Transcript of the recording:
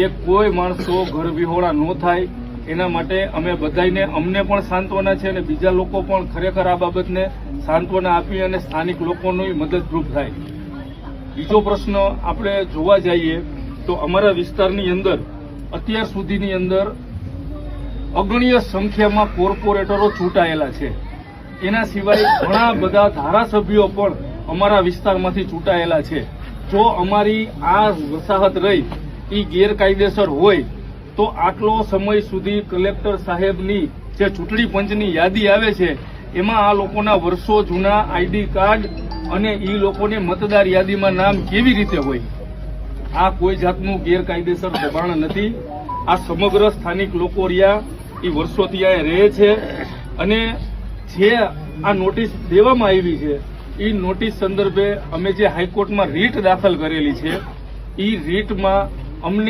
કે કોઈ માણસો ઘર વિહોણા ન થાય એના માટે અમે બધાને અમને પણ સાંત્વના છે અને બીજા લોકો પણ ખરેખર આ બાબતને સાંત્વના આપી અને સ્થાનિક લોકોની મદદરૂપ થાય. બીજો પ્રશ્ન આપણે જોવા જઈએ તો અમારા વિસ્તારની અંદર અત્યાર સુધીની અંદર અગણ્ય સંખ્યામાં કોર્પોરેટરો ચૂંટાયેલા છે. એના સિવાય ઘણા બધા ધારાસભ્યો પણ અમારા વિસ્તારમાંથી ચૂંટાયેલા છે. જો અમારી આ વસાહત રહી એ ગેરકાયદેસર હોય તો આટલો સમય સુધી કલેક્ટર સાહેબની જે ચૂંટણી પંચની યાદી આવે છે એમાં આ લોકોના વર્ષો જૂના આઈડી કાર્ડ અને એ લોકોને મતદાર યાદીમાં નામ કેવી રીતે હોય? આ કોઈ જાતનું ગેરકાયદેસર દબાણ નથી. આ સમગ્ર સ્થાનિક લોકો રહ્યા એ વર્ષોથી આ રહે છે અને જે આ નોટિસ દેવામાં આવી છે એ નોટિસ સંદર્ભે અમે જે હાઈકોર્ટમાં રીટ દાખલ કરેલી છે એ રીટમાં અમને